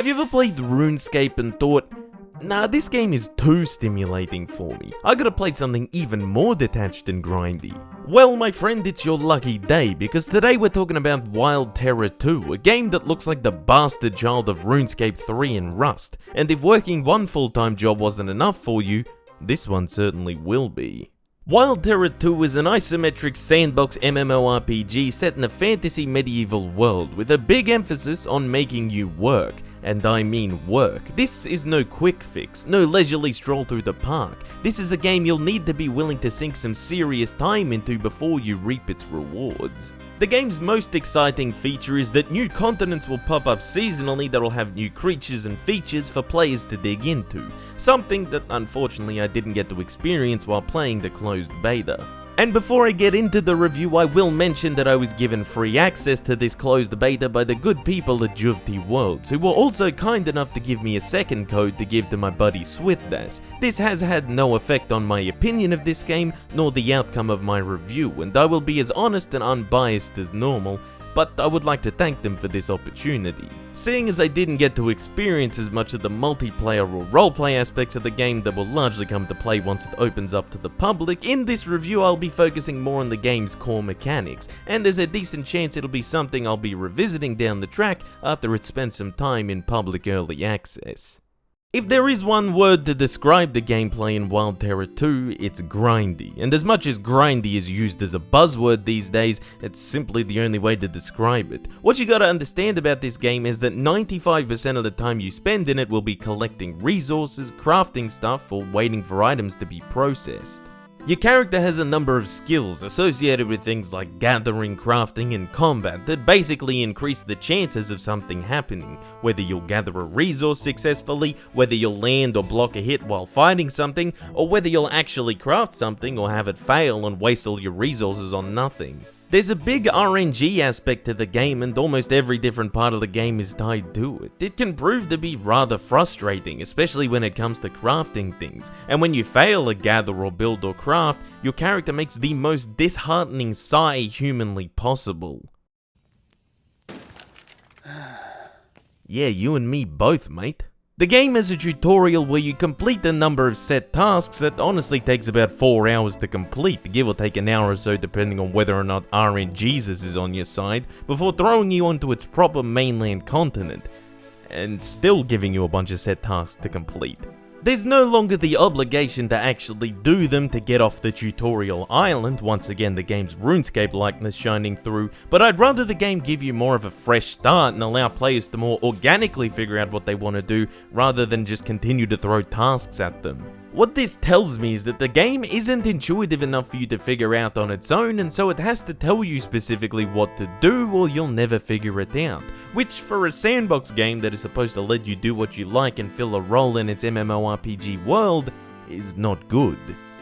Have you ever played RuneScape and thought, nah, this game is too stimulating for me, I gotta play something even more detached and grindy? Well, my friend, it's your lucky day, because today we're talking about Wild Terra 2, a game that looks like the bastard child of RuneScape 3 and Rust, and if working one full-time job wasn't enough for you, this one certainly will be. Wild Terra 2 is an isometric sandbox MMORPG set in a fantasy medieval world with a big emphasis on making you work. And I mean work. This is no quick fix, no leisurely stroll through the park. This is a game you'll need to be willing to sink some serious time into before you reap its rewards. The game's most exciting feature is that new continents will pop up seasonally that'll have new creatures and features for players to dig into, something that unfortunately I didn't get to experience while playing the closed beta. And before I get into the review, I will mention that I was given free access to this closed beta by the good people at Juvti Worlds, who were also kind enough to give me a second code to give to my buddy Switdas. This has had no effect on my opinion of this game, nor the outcome of my review, and I will be as honest and unbiased as normal, but I would like to thank them for this opportunity. Seeing as I didn't get to experience as much of the multiplayer or roleplay aspects of the game that will largely come to play once it opens up to the public, in this review I'll be focusing more on the game's core mechanics, and there's a decent chance it'll be something I'll be revisiting down the track after it's spent some time in public early access. If there is one word to describe the gameplay in Wild Terra 2, it's grindy, and as much as grindy is used as a buzzword these days, it's simply the only way to describe it. What you gotta understand about this game is that 95% of the time you spend in it will be collecting resources, crafting stuff, or waiting for items to be processed. Your character has a number of skills associated with things like gathering, crafting, and combat that basically increase the chances of something happening, whether you'll gather a resource successfully, whether you'll land or block a hit while fighting something, or whether you'll actually craft something or have it fail and waste all your resources on nothing. There's a big RNG aspect to the game, and almost every different part of the game is tied to it. It can prove to be rather frustrating, especially when it comes to crafting things, and when you fail to gather or build or craft, your character makes the most disheartening sigh humanly possible. Yeah, you and me both, mate. The game has a tutorial where you complete a number of set tasks that honestly takes about 4 hours to complete, give or take an hour or so depending on whether or not RNGesus is on your side, before throwing you onto its proper mainland continent, and still giving you a bunch of set tasks to complete. There's no longer the obligation to actually do them to get off the tutorial island, once again the game's RuneScape likeness shining through, but I'd rather the game give you more of a fresh start and allow players to more organically figure out what they want to do, rather than just continue to throw tasks at them. What this tells me is that the game isn't intuitive enough for you to figure out on its own, and so it has to tell you specifically what to do or you'll never figure it out. Which, for a sandbox game that is supposed to let you do what you like and fill a role in its MMORPG world, is not good.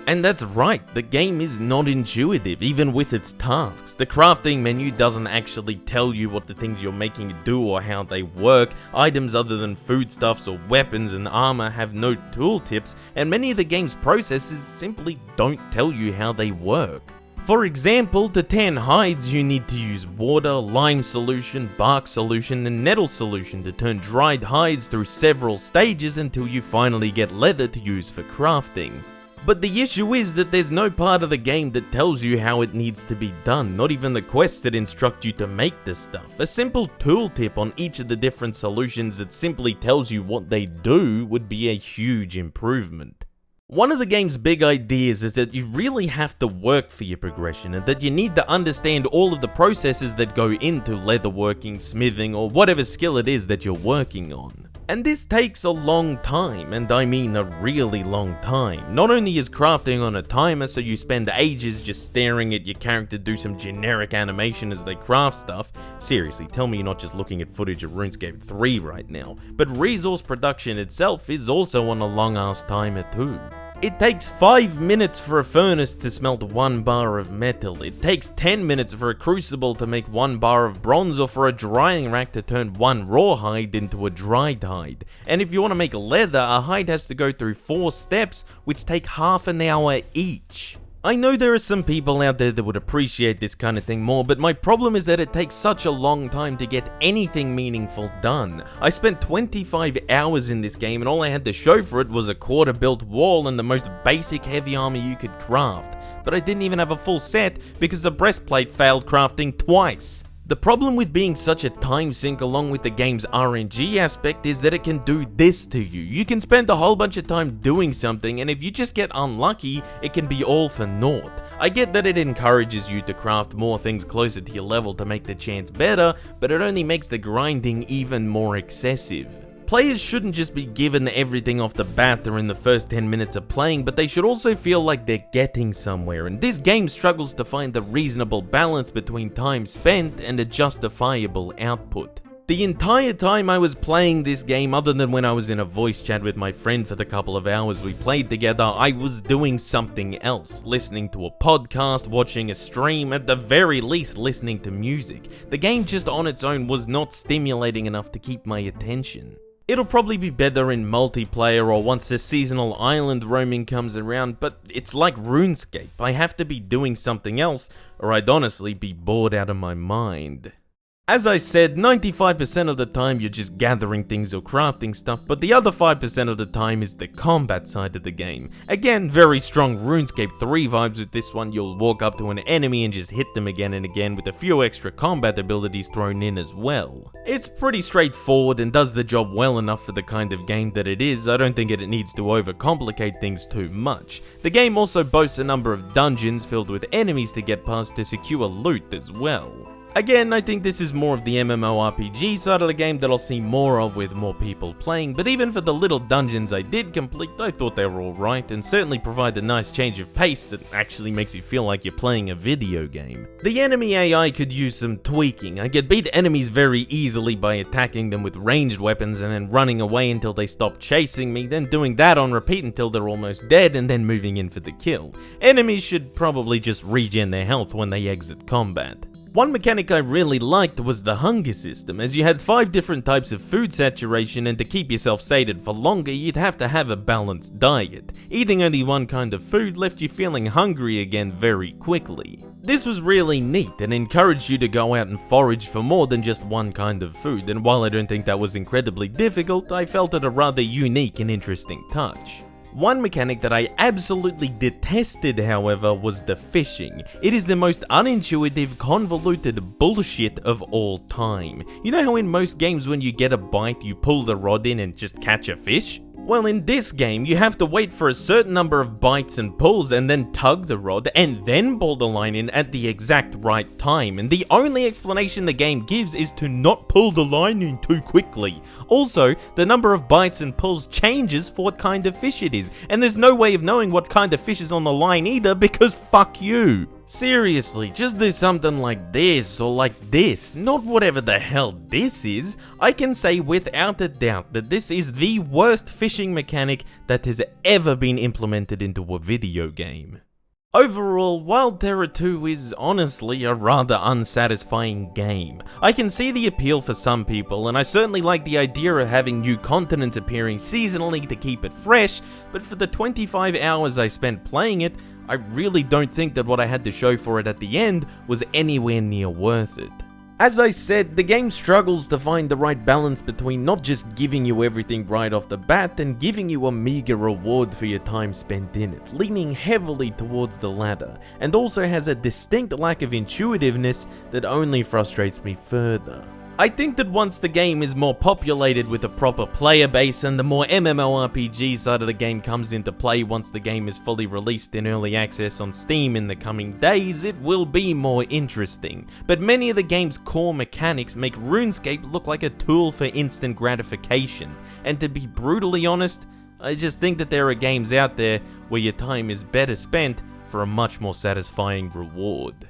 And that's right, the game is not intuitive, even with its tasks. The crafting menu doesn't actually tell you what the things you're making do or how they work. Items other than foodstuffs or weapons and armor have no tooltips, and many of the game's processes simply don't tell you how they work. For example, to tan hides you need to use water, lime solution, bark solution, and nettle solution to turn dried hides through several stages until you finally get leather to use for crafting. But the issue is that there's no part of the game that tells you how it needs to be done, not even the quests that instruct you to make this stuff. A simple tooltip on each of the different solutions that simply tells you what they do would be a huge improvement. One of the game's big ideas is that you really have to work for your progression, and that you need to understand all of the processes that go into leatherworking, smithing, or whatever skill it is that you're working on. And this takes a long time, and I mean a really long time. Not only is crafting on a timer, so you spend ages just staring at your character do some generic animation as they craft stuff. Seriously, tell me you're not just looking at footage of RuneScape 3 right now. But resource production itself is also on a long ass timer too. It takes 5 minutes for a furnace to smelt 1 bar of metal. It takes 10 minutes for a crucible to make 1 bar of bronze, or for a drying rack to turn 1 raw hide into a dried hide. And if you want to make leather, a hide has to go through 4 steps, which take half an hour each. I know there are some people out there that would appreciate this kind of thing more, but my problem is that it takes such a long time to get anything meaningful done. I spent 25 hours in this game and all I had to show for it was a quarter built wall and the most basic heavy armor you could craft. But I didn't even have a full set because the breastplate failed crafting twice. The problem with being such a time sink along with the game's RNG aspect is that it can do this to you. You can spend a whole bunch of time doing something, and if you just get unlucky, it can be all for naught. I get that it encourages you to craft more things closer to your level to make the chance better, but it only makes the grinding even more excessive. Players shouldn't just be given everything off the bat or in the first 10 minutes of playing, but they should also feel like they're getting somewhere, and this game struggles to find the reasonable balance between time spent and a justifiable output. The entire time I was playing this game, other than when I was in a voice chat with my friend for the couple of hours we played together, I was doing something else. Listening to a podcast, watching a stream, at the very least listening to music. The game just on its own was not stimulating enough to keep my attention. It'll probably be better in multiplayer or once the seasonal island roaming comes around, but it's like RuneScape. I have to be doing something else, or I'd honestly be bored out of my mind. As I said, 95% of the time you're just gathering things or crafting stuff, but the other 5% of the time is the combat side of the game. Again, very strong RuneScape 3 vibes with this one. You'll walk up to an enemy and just hit them again and again with a few extra combat abilities thrown in as well. It's pretty straightforward and does the job well enough for the kind of game that it is. I don't think it needs to overcomplicate things too much. The game also boasts a number of dungeons filled with enemies to get past to secure loot as well. Again, I think this is more of the MMORPG side of the game that I'll see more of with more people playing, but even for the little dungeons I did complete, I thought they were alright, and certainly provide a nice change of pace that actually makes you feel like you're playing a video game. The enemy AI could use some tweaking. I could beat enemies very easily by attacking them with ranged weapons and then running away until they stop chasing me, then doing that on repeat until they're almost dead and then moving in for the kill. Enemies should probably just regen their health when they exit combat. One mechanic I really liked was the hunger system, as you had 5 different types of food saturation, and to keep yourself sated for longer you'd have to have a balanced diet. Eating only one kind of food left you feeling hungry again very quickly. This was really neat and encouraged you to go out and forage for more than just one kind of food, and while I don't think that was incredibly difficult, I felt it a rather unique and interesting touch. One mechanic that I absolutely detested, however, was the fishing. It is the most unintuitive, convoluted bullshit of all time. You know how in most games when you get a bite, you pull the rod in and just catch a fish? Well, in this game, you have to wait for a certain number of bites and pulls and then tug the rod and then pull the line in at the exact right time, and the only explanation the game gives is to not pull the line in too quickly. Also, the number of bites and pulls changes for what kind of fish it is, and there's no way of knowing what kind of fish is on the line either because fuck you. Seriously, just do something like this or like this, not whatever the hell this is. I can say without a doubt that this is the worst fishing mechanic that has ever been implemented into a video game. Overall, Wild Terra 2 is honestly a rather unsatisfying game. I can see the appeal for some people, and I certainly like the idea of having new continents appearing seasonally to keep it fresh, but for the 25 hours I spent playing it, I really don't think that what I had to show for it at the end was anywhere near worth it. As I said, the game struggles to find the right balance between not just giving you everything right off the bat and giving you a meager reward for your time spent in it, leaning heavily towards the latter, and also has a distinct lack of intuitiveness that only frustrates me further. I think that once the game is more populated with a proper player base and the more MMORPG side of the game comes into play once the game is fully released in early access on Steam in the coming days, it will be more interesting. But many of the game's core mechanics make RuneScape look like a tool for instant gratification, and to be brutally honest, I just think that there are games out there where your time is better spent for a much more satisfying reward.